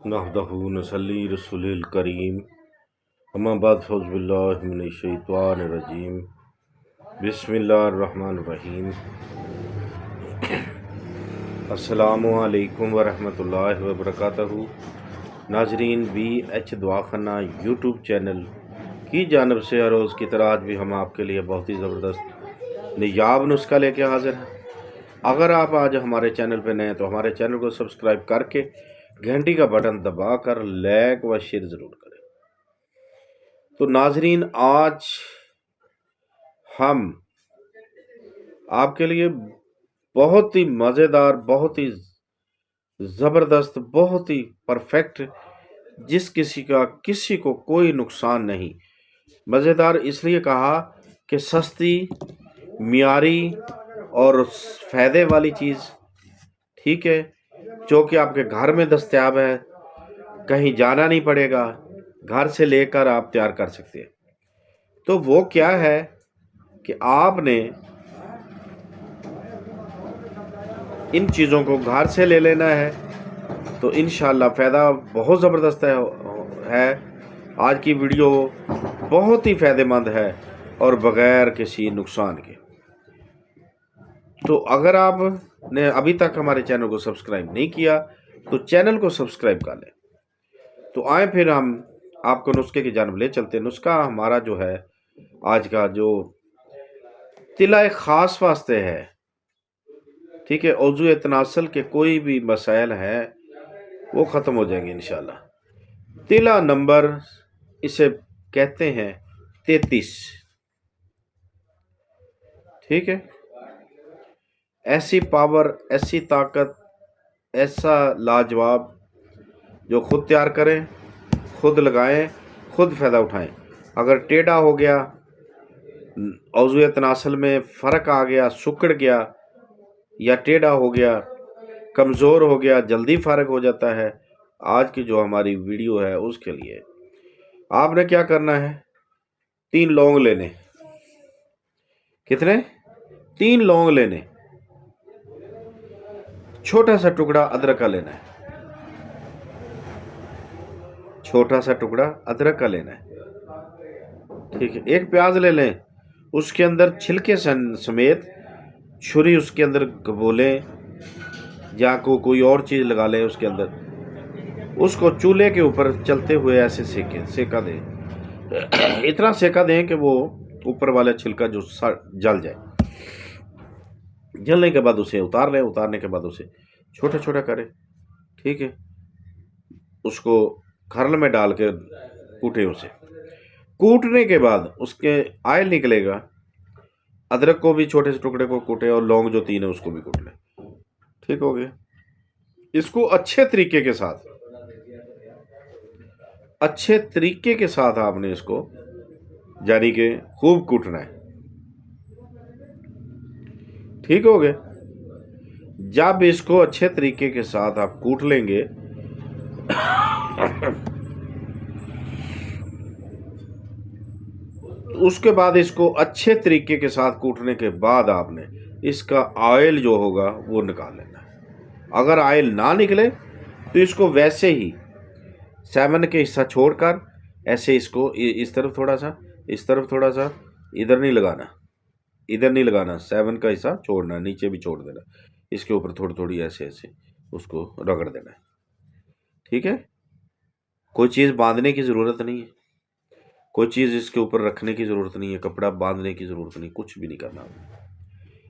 نحمدہ نصلی رسول الکریم اما بعد فاعوذ باللہ من الشیطان الرجیم بسم اللہ الرحمن الرحیم السلام علیکم ورحمۃ اللہ وبرکاتہ۔ ناظرین، بی ایچ دعاخانہ یوٹیوب چینل کی جانب سے ہر روز کی طرح آج بھی ہم آپ کے لیے بہت ہی زبردست نایاب نسخہ لے کے حاضر ہیں۔ اگر آپ آج ہمارے چینل پہ نئے ہیں تو ہمارے چینل کو سبسکرائب کر کے گھنٹی کا بٹن دبا کر لائک و شیئر ضرور کریں۔ تو ناظرین، آج ہم آپ کے لیے بہت ہی مزیدار، بہت ہی زبردست، بہت ہی پرفیکٹ، جس کسی کو کوئی نقصان نہیں، مزیدار اس لیے کہا کہ سستی، معیاری اور فائدے والی چیز، ٹھیک ہے، جو کہ آپ کے گھر میں دستیاب ہے، کہیں جانا نہیں پڑے گا، گھر سے لے کر آپ تیار کر سکتے ہیں۔ تو وہ کیا ہے کہ آپ نے ان چیزوں کو گھر سے لے لینا ہے تو انشاءاللہ فائدہ بہت زبردست ہے۔ آج کی ویڈیو بہت ہی فائدہ مند ہے اور بغیر کسی نقصان کے۔ تو اگر آپ نے ابھی تک ہمارے چینل کو سبسکرائب نہیں کیا تو چینل کو سبسکرائب کر لیں۔ تو آئیں پھر ہم آپ کو نسخے کی جانب لے چلتے ہیں۔ نسخہ ہمارا جو ہے آج کا، جو طلع خاص واسطے ہے، ٹھیک ہے، عضو تناسل کے کوئی بھی مسائل ہیں وہ ختم ہو جائیں گے انشاءاللہ۔ طلع نمبر اسے کہتے ہیں 33، ٹھیک ہے۔ ایسی پاور، ایسی طاقت، ایسا لاجواب جو خود تیار کریں، خود لگائیں، خود فائدہ اٹھائیں۔ اگر ٹیڑھا ہو گیا، عضو تناسل میں فرق آ گیا، سکڑ گیا یا ٹیڑھا ہو گیا، کمزور ہو گیا، جلدی فارغ ہو جاتا ہے، آج کی جو ہماری ویڈیو ہے اس کے لیے آپ نے کیا کرنا ہے، 3 لونگ لینے۔ کتنے؟ 3 لونگ لینے۔ چھوٹا سا ٹکڑا ادرک کا لینا ہے، چھوٹا سا ٹکڑا ادرک کا لینا ہے، ٹھیک ہے۔ 1 پیاز لے لیں، اس کے اندر چھلکے سمیت چھری اس کے اندر گبولیں یا کوئی اور چیز لگا لیں اس کے اندر، اس کو چولہے کے اوپر چلتے ہوئے ایسے سیکا دیں، اتنا سیکا دیں کہ وہ اوپر والا چھلکا جو جل جائے۔ جلنے کے بعد اسے اتار لیں، اتارنے کے بعد اسے چھوٹا چھوٹا کریں، ٹھیک ہے۔ اس کو کھرل میں ڈال کے کوٹیں، اسے کوٹنے کے بعد اس کے آئل نکلے گا۔ ادرک کو بھی چھوٹے سے ٹکڑے کو کوٹیں اور لونگ جو 3 ہے اس کو بھی کوٹ لیں، ٹھیک ہو گیا۔ اس کو اچھے طریقے کے ساتھ آپ نے اس کو یعنی کہ خوب کوٹنا ہے، ٹھیک ہو گیا۔ جب اس کو اچھے طریقے کے ساتھ آپ کوٹ لیں گے اس کے بعد اس کو اچھے طریقے کے ساتھ کوٹنے کے بعد آپ نے اس کا آئل جو ہوگا وہ نکال لینا ہے۔ اگر آئل نہ نکلے تو اس کو ویسے ہی 7 کے حصہ چھوڑ کر ایسے اس کو اس طرف تھوڑا سا، اس طرف تھوڑا سا، ادھر نہیں لگانا، 7 کا حصہ چھوڑنا، نیچے بھی چھوڑ دینا، اس کے اوپر تھوڑی تھوڑی ایسے اس کو رگڑ دینا ہے، ٹھیک ہے۔ کوئی چیز باندھنے کی ضرورت نہیں ہے، کوئی چیز اس کے اوپر رکھنے کی ضرورت نہیں ہے، کپڑا باندھنے کی ضرورت نہیں، کچھ بھی نہیں کرنا۔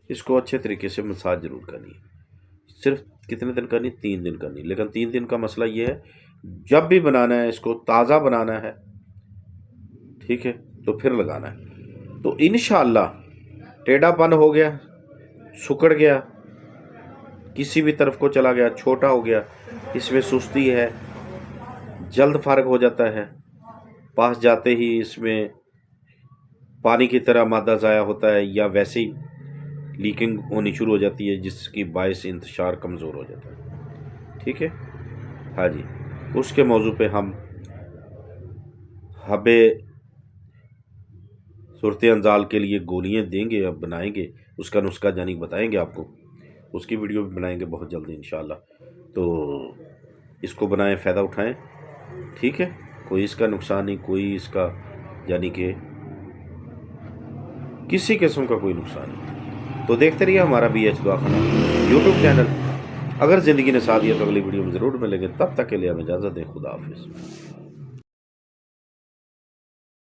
اس کو اچھے طریقے سے مساج ضرور کرنی ہے۔ صرف کتنے دن کرنی؟ 3 دن کرنی، لیکن 3 دن کا مسئلہ یہ ہے جب بھی بنانا ہے اس کو تازہ بنانا ہے، ٹھیک ہے، تو پھر لگانا ہے۔ تو انشاءاللہ ٹیڑھا پن ہو گیا، سکڑ گیا، کسی بھی طرف کو چلا گیا، چھوٹا ہو گیا، اس میں سستی ہے، جلد فارغ ہو جاتا ہے، پاس جاتے ہی اس میں پانی کی طرح مادہ ضائع ہوتا ہے یا ویسے ہی لیکنگ ہونی شروع ہو جاتی ہے جس کی باعث انتشار کمزور ہو جاتا ہے، ٹھیک ہے۔ ہاں جی، اس کے موضوع پہ ہم حب صورت انزال کے لیے گولیاں دیں گے، اب بنائیں گے اس کا نسخہ، جانی بتائیں گے آپ کو، اس کی ویڈیو بھی بنائیں گے بہت جلدی انشاءاللہ۔ تو اس کو بنائیں، فائدہ اٹھائیں، ٹھیک ہے؟ کوئی اس کا نقصان نہیں، کوئی اس کا یعنی کہ کسی قسم کا کوئی نقصان نہیں۔ تو دیکھتے رہیے ہمارا بی ایچ دواخانہ یوٹیوب چینل۔ اگر زندگی نے ساتھ دیا تو اگلی ویڈیو میں ضرور ملیں گے، تب تک کے لیے ہمیں اجازت دیں، خدا حافظ۔